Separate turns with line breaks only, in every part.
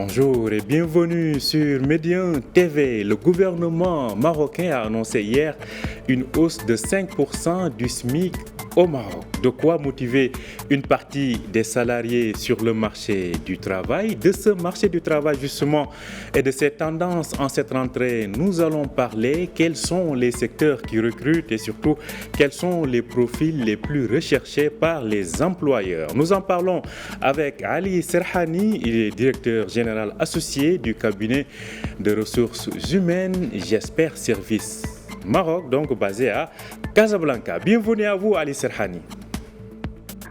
Bonjour et bienvenue sur Médien TV. Le gouvernement marocain a annoncé hier une hausse de 5% du SMIC au Maroc. De quoi motiver une partie des salariés sur le marché du travail. De ce marché du travail justement et de ces tendances en cette rentrée, nous allons parler. Quels sont les secteurs qui recrutent et surtout quels sont les profils les plus recherchés par les employeurs. Nous en parlons avec Ali Serhani, il est directeur général associé du cabinet de ressources humaines J'espère Service Maroc, donc basé à Casablanca. Bienvenue à vous, Ali Serhani.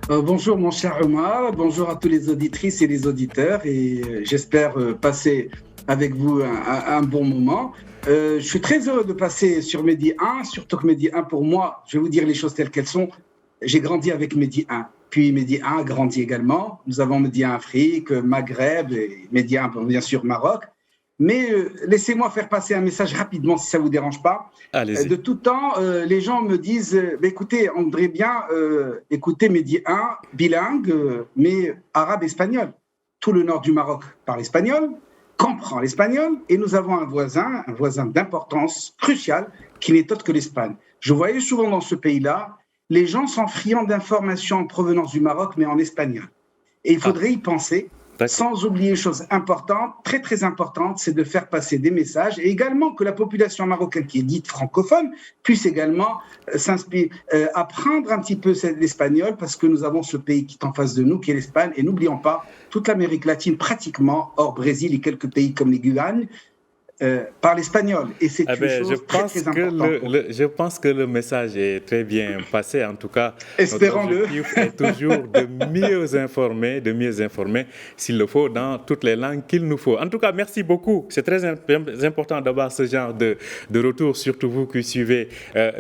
Bonjour mon cher Omar, bonjour à tous les auditrices et les auditeurs et j'espère passer avec vous un bon moment. Je suis très heureux de passer sur Medi 1, surtout que Medi 1 pour moi, je vais vous dire les choses telles qu'elles sont. J'ai grandi avec Medi 1, puis Medi 1 a grandi également. Nous avons Medi 1 Afrique, Maghreb et Medi 1 bien sûr Maroc. Mais laissez-moi faire passer un message rapidement si ça ne vous dérange pas.
Allez-y.
De tout temps, les gens me disent écoutez, on voudrait bien écouter Medi 1 bilingue, mais arabe-espagnol. Tout le nord du Maroc parle espagnol, comprend l'espagnol, et nous avons un voisin d'importance cruciale qui n'est autre que l'Espagne. Je voyais souvent dans ce pays-là, les gens sont friands d'informations en provenance du Maroc, mais en espagnol. Et il faudrait y penser. Sans oublier une chose importante, très très importante, c'est de faire passer des messages et également que la population marocaine qui est dite francophone puisse également apprendre un petit peu l'espagnol parce que nous avons ce pays qui est en face de nous, qui est l'Espagne. Et n'oublions pas, toute l'Amérique latine pratiquement, hors Brésil et quelques pays comme les Guyanes, par l'espagnol. Et c'est une chose très importante.
Je pense que le message est très bien passé. En tout cas,
espérons-le.
Notre objectif est toujours de mieux informer s'il le faut dans toutes les langues qu'il nous faut. En tout cas, merci beaucoup. C'est très important d'avoir ce genre de retour, surtout vous qui suivez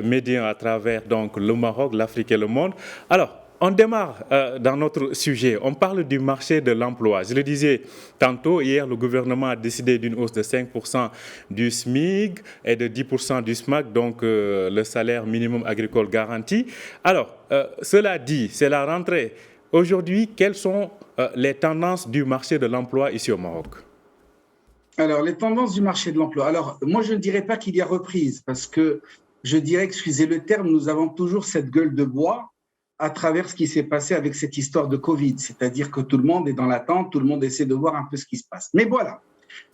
Médien à travers donc, le Maroc, l'Afrique et le monde. Alors, on démarre dans notre sujet. On parle du marché de l'emploi. Je le disais tantôt, hier, le gouvernement a décidé d'une hausse de 5% du SMIC et de 10% du SMAC, donc le salaire minimum agricole garanti. Alors, cela dit, c'est la rentrée. Aujourd'hui, quelles sont les tendances du marché de l'emploi ici au Maroc ?
Alors, les tendances du marché de l'emploi. Alors, moi, je ne dirais pas qu'il y a reprise parce que je dirais, excusez le terme, nous avons toujours cette gueule de bois à travers ce qui s'est passé avec cette histoire de Covid. C'est-à-dire que tout le monde est dans l'attente, tout le monde essaie de voir un peu ce qui se passe. Mais voilà.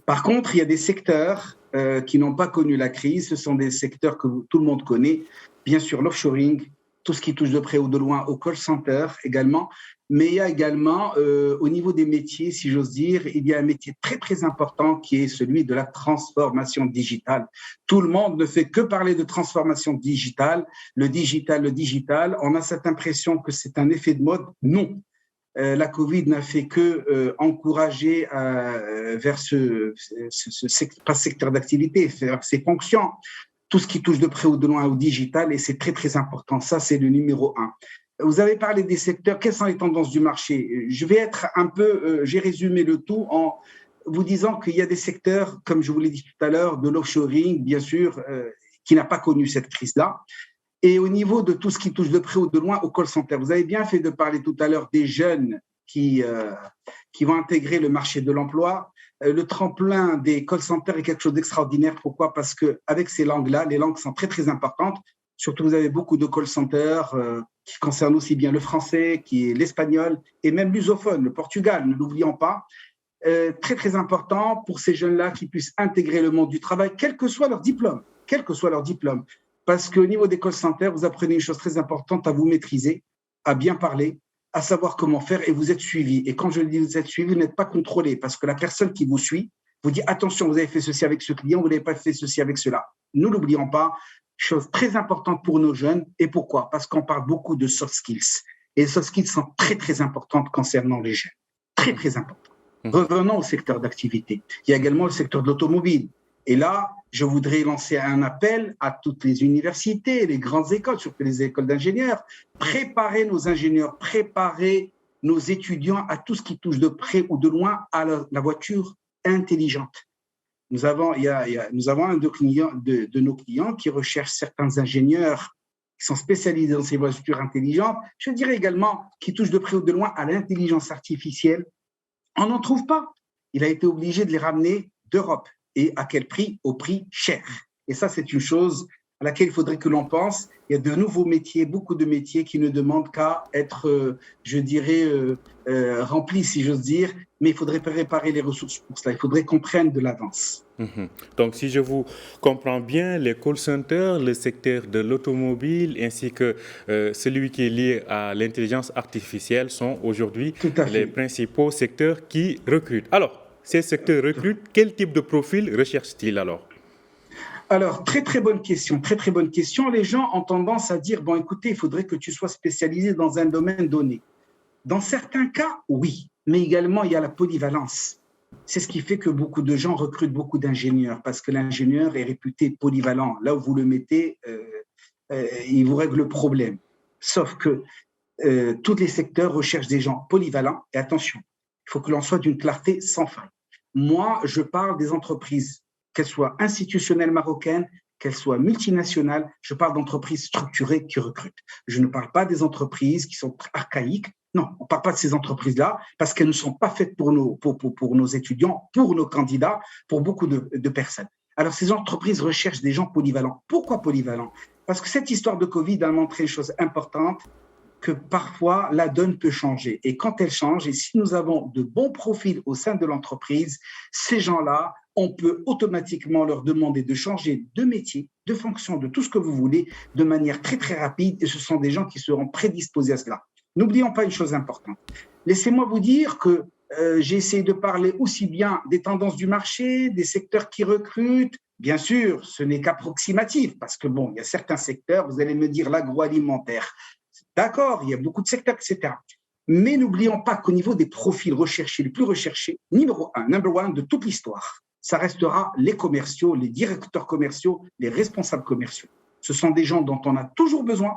Par contre, il y a des secteurs qui n'ont pas connu la crise. Ce sont des secteurs que tout le monde connaît. Bien sûr, l'offshoring, tout ce qui touche de près ou de loin au call center également. Mais il y a également, au niveau des métiers, si j'ose dire, il y a un métier très, très important qui est celui de la transformation digitale. Tout le monde ne fait que parler de transformation digitale, le digital. On a cette impression que c'est un effet de mode. Non. La Covid n'a fait que encourager vers ce secteur d'activité, vers ses fonctions, tout ce qui touche de près ou de loin au digital, et c'est très, très important. Ça, c'est le numéro 1. Vous avez parlé des secteurs. Quelles sont les tendances du marché ? Je vais être un peu, j'ai résumé le tout en vous disant qu'il y a des secteurs, comme je vous l'ai dit tout à l'heure, de l'offshoring, bien sûr, qui n'a pas connu cette crise-là. Et au niveau de tout ce qui touche de près ou de loin au call center, vous avez bien fait de parler tout à l'heure des jeunes qui vont intégrer le marché de l'emploi. Le tremplin des call centers est quelque chose d'extraordinaire. Pourquoi ? Parce qu'avec ces langues-là, les langues sont très, très importantes. Surtout, vous avez beaucoup de call centers qui concernent aussi bien le français, qui est l'espagnol, et même l'usophone, le Portugal, ne l'oublions pas. Très, très important pour ces jeunes-là qui puissent intégrer le monde du travail, quel que soit leur diplôme. Parce qu'au niveau des call centers, vous apprenez une chose très importante à vous maîtriser, à bien parler, à savoir comment faire, et vous êtes suivi. Et quand je dis vous êtes suivi, vous n'êtes pas contrôlé, parce que la personne qui vous suit vous dit attention, vous avez fait ceci avec ce client, vous n'avez pas fait ceci avec cela. Nous n'oublions pas, chose très importante pour nos jeunes. Et pourquoi ? Parce qu'on parle beaucoup de soft skills. Et les soft skills sont très, très importantes concernant les jeunes. Très, très importantes. Revenons au secteur d'activité. Il y a également le secteur de l'automobile. Et là, je voudrais lancer un appel à toutes les universités, les grandes écoles, surtout les écoles d'ingénieurs. Préparez nos ingénieurs, préparez nos étudiants à tout ce qui touche de près ou de loin à la voiture intelligente. Nous avons un de nos clients qui recherche certains ingénieurs qui sont spécialisés dans ces voitures intelligentes. Je dirais également qui touchent de près ou de loin à l'intelligence artificielle. On n'en trouve pas. il a été obligé de les ramener d'Europe. Et à quel prix? Au prix cher. Et ça, c'est une chose à laquelle il faudrait que l'on pense. Il y a de nouveaux métiers, beaucoup de métiers qui ne demandent qu'à être, remplis, si j'ose dire, mais il faudrait préparer les ressources pour cela. Il faudrait qu'on prenne de l'avance.
Donc, si je vous comprends bien, les call centers, le secteur de l'automobile ainsi que celui qui est lié à l'intelligence artificielle sont aujourd'hui les principaux secteurs qui recrutent. Alors, ces secteurs recrutent, quel type de profil recherchent-ils alors?
Alors, très bonne question, très bonne question. Les gens ont tendance à dire, bon, écoutez, il faudrait que tu sois spécialisé dans un domaine donné. Dans certains cas, oui, mais également, il y a la polyvalence. C'est ce qui fait que beaucoup de gens recrutent beaucoup d'ingénieurs, parce que l'ingénieur est réputé polyvalent. Là où vous le mettez, il vous règle le problème. Sauf que tous les secteurs recherchent des gens polyvalents. Et attention, il faut que l'on soit d'une clarté sans faille. Moi, je parle des entreprises, qu'elles soient institutionnelles marocaines, qu'elles soient multinationales, je parle d'entreprises structurées qui recrutent. Je ne parle pas des entreprises qui sont archaïques. Non, on ne parle pas de ces entreprises-là parce qu'elles ne sont pas faites pour nos étudiants, pour nos candidats, pour beaucoup de personnes. Alors, ces entreprises recherchent des gens polyvalents. Pourquoi polyvalents? Parce que cette histoire de Covid a montré une chose importante, que parfois la donne peut changer. Et quand elle change, et si nous avons de bons profils au sein de l'entreprise, ces gens-là, on peut automatiquement leur demander de changer de métier, de fonction, de tout ce que vous voulez, de manière très rapide. Et ce sont des gens qui seront prédisposés à cela. N'oublions pas une chose importante. Laissez-moi vous dire que j'ai essayé de parler aussi bien des tendances du marché, des secteurs qui recrutent. Bien sûr, ce n'est qu'approximatif, parce que bon, il y a certains secteurs, vous allez me dire l'agroalimentaire. D'accord, il y a beaucoup de secteurs, etc. Mais n'oublions pas qu'au niveau des profils recherchés, les plus recherchés, number one de toute l'histoire, ça restera les commerciaux, les directeurs commerciaux, les responsables commerciaux. Ce sont des gens dont on a toujours besoin.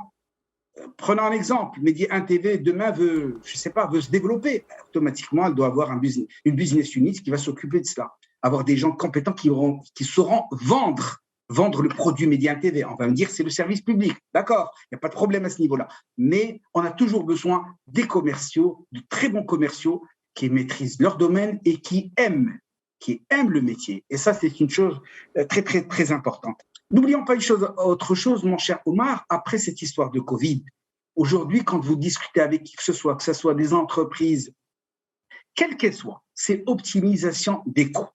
Prenons un exemple, Mehdi 1TV demain veut se développer. Automatiquement, elle doit avoir une business unit qui va s'occuper de cela. Avoir des gens compétents qui sauront vendre le produit Mehdi 1TV. On va me dire c'est le service public. D'accord, il n'y a pas de problème à ce niveau-là. Mais on a toujours besoin des commerciaux, de très bons commerciaux qui maîtrisent leur domaine et qui aiment le métier. Et ça, c'est une chose très importante. N'oublions pas autre chose, mon cher Omar, après cette histoire de Covid. Aujourd'hui, quand vous discutez avec qui que ce soit des entreprises, quelles qu'elles soient, c'est optimisation des coûts.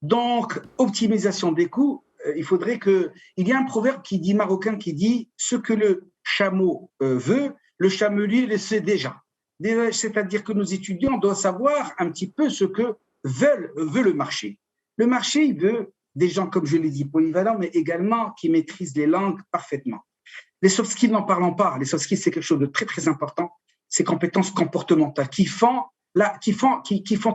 Donc, optimisation des coûts, il y a un proverbe marocain qui dit « ce que le chameau veut, le chamelier le sait déjà ». C'est-à-dire que nos étudiants doivent savoir un petit peu ce que veut le marché. Le marché, il veut des gens, comme je l'ai dit, polyvalents, mais également qui maîtrisent les langues parfaitement. Les soft skills, n'en parlons pas. Les soft skills, c'est quelque chose de très important. Ces compétences comportementales qui font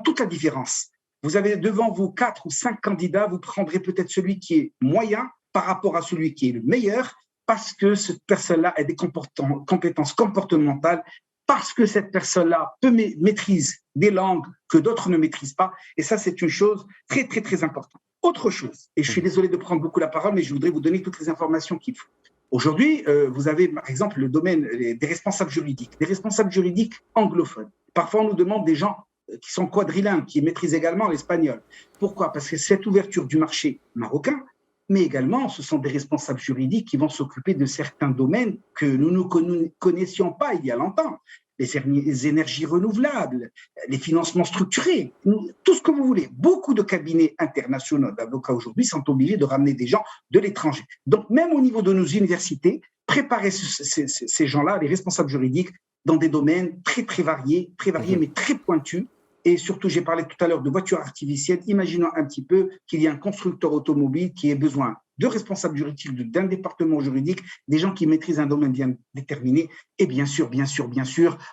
toute la différence. Vous avez devant vous 4 ou 5 candidats, vous prendrez peut-être celui qui est moyen par rapport à celui qui est le meilleur, parce que cette personne-là a des compétences comportementales, parce que cette personne-là maîtrise des langues que d'autres ne maîtrisent pas. Et ça, c'est une chose très importante. Autre chose, et je suis désolé de prendre beaucoup la parole, mais je voudrais vous donner toutes les informations qu'il faut. Aujourd'hui, vous avez par exemple le domaine des responsables juridiques anglophones. Parfois, on nous demande des gens qui sont quadrilingues, qui maîtrisent également l'espagnol. Pourquoi? Parce que cette ouverture du marché marocain, mais également, ce sont des responsables juridiques qui vont s'occuper de certains domaines que nous ne connaissions pas il y a longtemps. Les énergies renouvelables, les financements structurés, tout ce que vous voulez. Beaucoup de cabinets internationaux d'avocats aujourd'hui sont obligés de ramener des gens de l'étranger. Donc, même au niveau de nos universités, préparer ces gens-là, les responsables juridiques, dans des domaines très variés, mais très pointus. Et surtout, j'ai parlé tout à l'heure de voitures artificielles. Imaginons un petit peu qu'il y a un constructeur automobile qui ait besoin de responsables juridiques, d'un département juridique, des gens qui maîtrisent un domaine bien déterminé. Et bien sûr,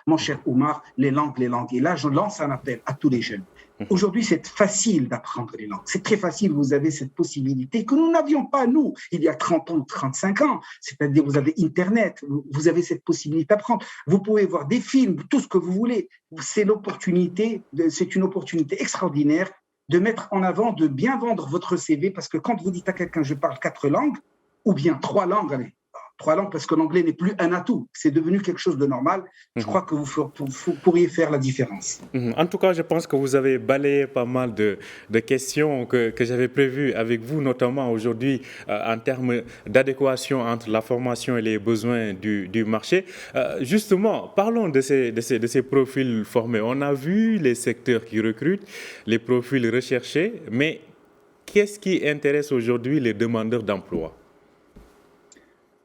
mon cher Omar, les langues. Et là, je lance un appel à tous les jeunes. Aujourd'hui, c'est facile d'apprendre les langues. C'est très facile, vous avez cette possibilité que nous n'avions pas, nous, il y a 30 ans ou 35 ans. C'est-à-dire, vous avez Internet, vous avez cette possibilité d'apprendre. Vous pouvez voir des films, tout ce que vous voulez. C'est une opportunité extraordinaire de mettre en avant, de bien vendre votre CV, parce que quand vous dites à quelqu'un « je parle 4 langues », ou bien 3 langues, allez, Trois langues parce que l'anglais n'est plus un atout. C'est devenu quelque chose de normal. Je crois que vous pourriez faire la différence.
En tout cas, je pense que vous avez balayé pas mal de questions que j'avais prévues avec vous, notamment aujourd'hui en termes d'adéquation entre la formation et les besoins du marché. Justement, parlons de ces profils formés. On a vu les secteurs qui recrutent, les profils recherchés, mais qu'est-ce qui intéresse aujourd'hui les demandeurs d'emploi?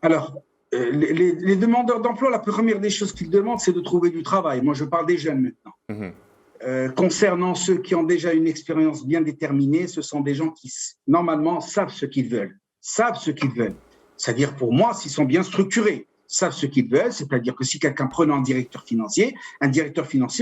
Alors, les demandeurs d'emploi, la première des choses qu'ils demandent, c'est de trouver du travail. Moi, je parle des jeunes maintenant. Concernant ceux qui ont déjà une expérience bien déterminée, ce sont des gens qui, normalement, savent ce qu'ils veulent. C'est-à-dire, pour moi, s'ils sont bien structurés, savent ce qu'ils veulent, c'est-à-dire que si quelqu'un prenant un directeur financier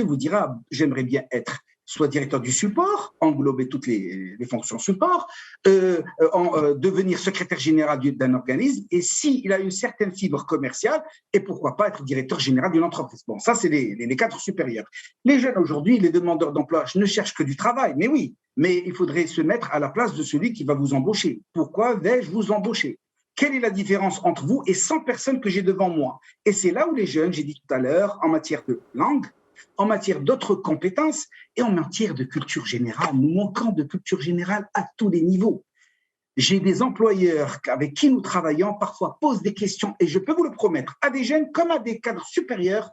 vous dira « j'aimerais bien être » soit directeur du support, englober toutes les fonctions support, devenir secrétaire général d'un organisme, et s'il a une certaine fibre commerciale, et pourquoi pas être directeur général d'une entreprise. Bon, ça, c'est les cadres supérieurs. Les jeunes aujourd'hui, les demandeurs d'emploi, ne cherchent que du travail, mais oui, mais il faudrait se mettre à la place de celui qui va vous embaucher. Pourquoi vais-je vous embaucher ? Quelle est la différence entre vous et 100 personnes que j'ai devant moi ? Et c'est là où les jeunes, j'ai dit tout à l'heure, en matière de langue, en matière d'autres compétences et en matière de culture générale. Nous manquons de culture générale à tous les niveaux. J'ai des employeurs avec qui nous travaillons, parfois posent des questions, et je peux vous le promettre, à des jeunes comme à des cadres supérieurs,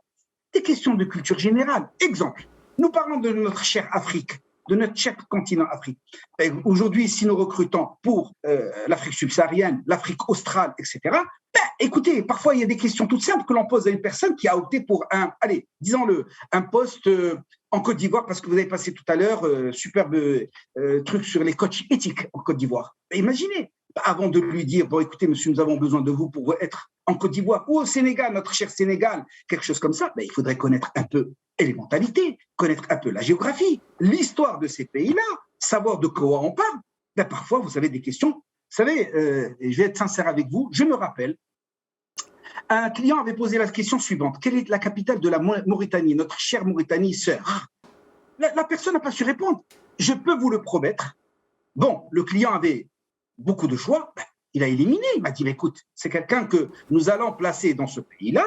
des questions de culture générale. Exemple, nous parlons de notre chère Afrique, de notre cher continent Afrique. Aujourd'hui, si nous recrutons pour l'Afrique subsaharienne, l'Afrique australe, etc., écoutez, parfois il y a des questions toutes simples que l'on pose à une personne qui a opté pour un poste en Côte d'Ivoire, parce que vous avez passé tout à l'heure superbe truc sur les coachs éthiques en Côte d'Ivoire. Imaginez, avant de lui dire, bon écoutez monsieur, nous avons besoin de vous pour être en Côte d'Ivoire ou au Sénégal, notre cher Sénégal, quelque chose comme ça, il faudrait connaître un peu les mentalités, connaître un peu la géographie, l'histoire de ces pays-là, savoir de quoi on parle. Parfois, vous avez des questions. Vous savez, je vais être sincère avec vous, je me rappelle, un client avait posé la question suivante. Quelle est la capitale de la Mauritanie, notre chère Mauritanie, sœur ? La personne n'a pas su répondre. Je peux vous le promettre. Bon, le client avait beaucoup de choix. Il a éliminé. Il m'a dit, écoute, c'est quelqu'un que nous allons placer dans ce pays-là,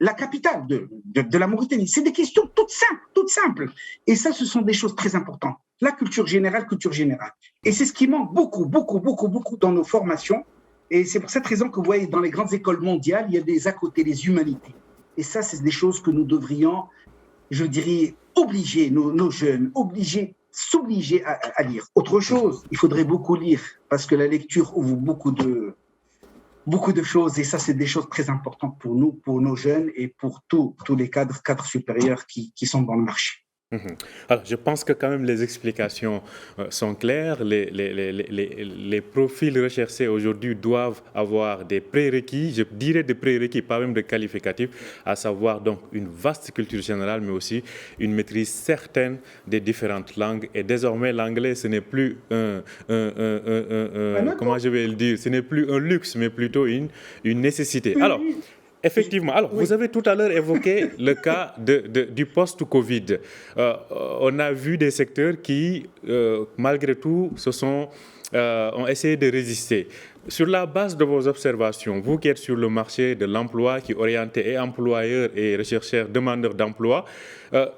la capitale de la Mauritanie. C'est des questions toutes simples. Et ça, ce sont des choses très importantes. La culture générale. Et c'est ce qui manque beaucoup dans nos formations. Et c'est pour cette raison que vous voyez, dans les grandes écoles mondiales, il y a des à côté, les humanités. Et ça, c'est des choses que nous devrions, je dirais, obliger nos jeunes, s'obliger à lire. Autre chose, il faudrait beaucoup lire, parce que la lecture ouvre beaucoup de choses. Et ça, c'est des choses très importantes pour nous, pour nos jeunes et pour tous les cadres supérieurs qui sont dans le marché.
Alors, je pense que quand même les explications sont claires. Les profils recherchés aujourd'hui doivent avoir des prérequis, je dirais des prérequis, pas même de qualificatifs, à savoir donc une vaste culture générale, mais aussi une maîtrise certaine des différentes langues. Et désormais, l'anglais, ce n'est plus comment je vais le dire, ce n'est plus un luxe, mais plutôt une nécessité. Alors, effectivement. Alors, vous avez tout à l'heure évoqué le cas du post-Covid. On a vu des secteurs qui, malgré tout, ont essayé de résister. Sur la base de vos observations, vous qui êtes sur le marché de l'emploi, qui orientez et employeurs et rechercheurs, demandeurs d'emploi,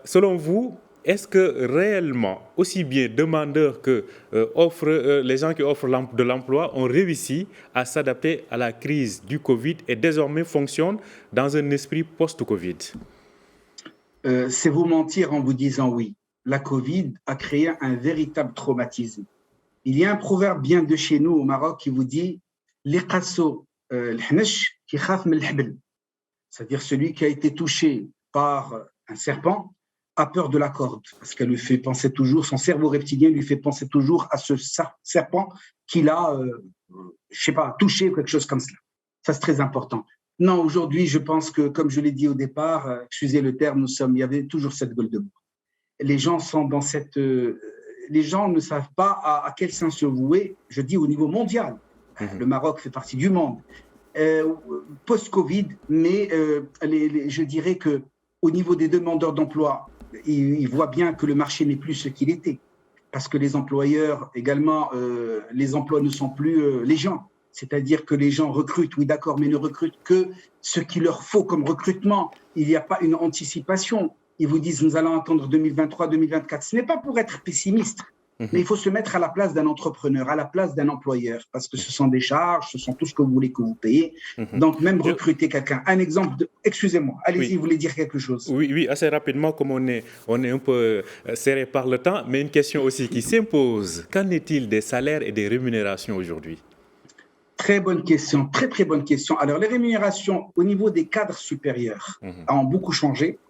selon vous, est-ce que réellement, aussi bien demandeurs que les gens qui offrent de l'emploi ont réussi à s'adapter à la crise du Covid et désormais fonctionnent dans un esprit post-Covid ?
C'est vous mentir en vous disant oui. La Covid a créé un véritable traumatisme. Il y a un proverbe bien de chez nous au Maroc qui vous dit « Liqasso l'hnesh ki khaf min l'hbl », c'est-à-dire celui qui a été touché par un serpent a peur de la corde, parce qu'elle lui fait penser toujours, son cerveau reptilien lui fait penser toujours à ce serpent qu'il a, touché ou quelque chose comme cela. Ça, c'est très important. Non, aujourd'hui, je pense que, comme je l'ai dit au départ, excusez le terme, il y avait toujours cette gueule de bois. Les gens sont dans les gens ne savent pas à quel sens se vouer, je dis au niveau mondial. Le Maroc fait partie du monde. Post-Covid, mais je dirais qu'au niveau des demandeurs d'emploi, ils voient bien que le marché n'est plus ce qu'il était. Parce que les employeurs, également, les emplois ne sont plus les gens. C'est-à-dire que les gens recrutent, oui d'accord, mais ne recrutent que ce qu'il leur faut comme recrutement. Il n'y a pas une anticipation. Ils vous disent, nous allons attendre 2023, 2024. Ce n'est pas pour être pessimiste, mais il faut se mettre à la place d'un entrepreneur, à la place d'un employeur, parce que ce sont des charges, ce sont tout ce que vous voulez que vous payez. Donc, même recruter quelqu'un. Un exemple de... Excusez-moi, allez-y, vous voulez dire quelque chose?
Oui, assez rapidement, comme on est un peu serré par le temps, mais une question aussi qui s'impose. Qu'en est-il des salaires et des rémunérations aujourd'hui?
Très bonne question, très très bonne question. Alors, les rémunérations au niveau des cadres supérieurs ont beaucoup changé.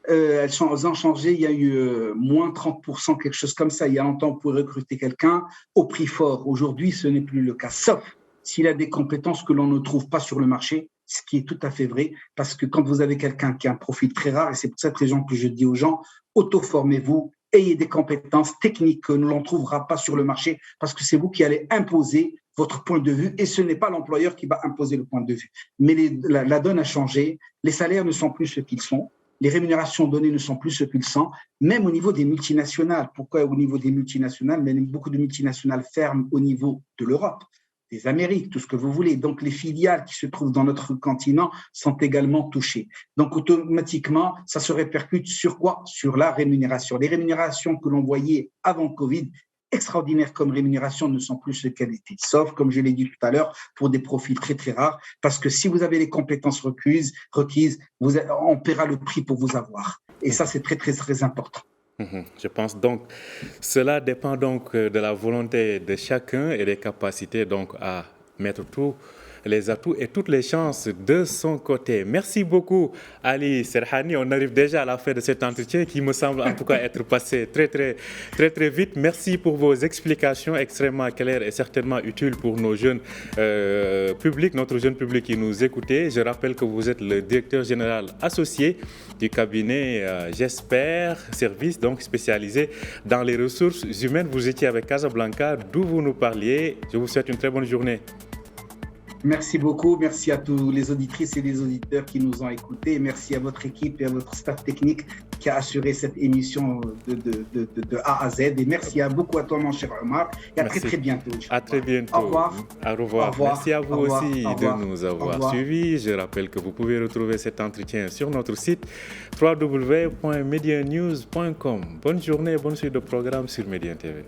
Elles ont changé, il y a eu moins 30%, quelque chose comme ça. Il y a longtemps, on pouvait recruter quelqu'un au prix fort. Aujourd'hui, ce n'est plus le cas, sauf s'il a des compétences que l'on ne trouve pas sur le marché, ce qui est tout à fait vrai, parce que quand vous avez quelqu'un qui a un profil très rare, et c'est pour cette raison que je dis aux gens, auto-formez-vous, ayez des compétences techniques que l'on ne trouvera pas sur le marché, parce que c'est vous qui allez imposer votre point de vue, et ce n'est pas l'employeur qui va imposer le point de vue. Mais la donne a changé, les salaires ne sont plus ce qu'ils sont, les rémunérations données ne sont plus ce qu'ils sont, même au niveau des multinationales. Pourquoi au niveau des multinationales? Mais beaucoup de multinationales ferment au niveau de l'Europe, des Amériques, tout ce que vous voulez. Donc, les filiales qui se trouvent dans notre continent sont également touchées. Donc, automatiquement, ça se répercute sur quoi? Sur la rémunération. Les rémunérations que l'on voyait avant Covid, extraordinaires comme rémunération, ne sont plus ce qu'elles étaient. Sauf, comme je l'ai dit tout à l'heure, pour des profils très, très rares. Parce que si vous avez les compétences requises, on paiera le prix pour vous avoir. Et ça, c'est très, très, très important.
Je pense donc, cela dépend donc de la volonté de chacun et des capacités donc à mettre tous les atouts et toutes les chances de son côté. Merci beaucoup Ali Serhani. On arrive déjà à la fin de cet entretien qui me semble en tout cas être passé très vite. Merci pour vos explications extrêmement claires et certainement utiles pour nos jeunes publics, notre jeune public qui nous écoutait. Je rappelle que vous êtes le directeur général associé du cabinet J'espère Service, donc spécialisé dans les ressources humaines. Vous étiez avec Casablanca, d'où vous nous parliez. Je vous souhaite une très bonne journée.
Merci beaucoup. Merci à tous les auditrices et les auditeurs qui nous ont écoutés. Merci à votre équipe et à votre staff technique qui a assuré cette émission de A à Z. Et merci beaucoup à toi, mon cher Omar. Et à très bientôt.
À très bientôt.
Au revoir.
Au revoir. Merci à vous aussi de nous avoir suivis. Je rappelle que vous pouvez retrouver cet entretien sur notre site www.medianews.com. Bonne journée et bonne suite de programme sur Média TV.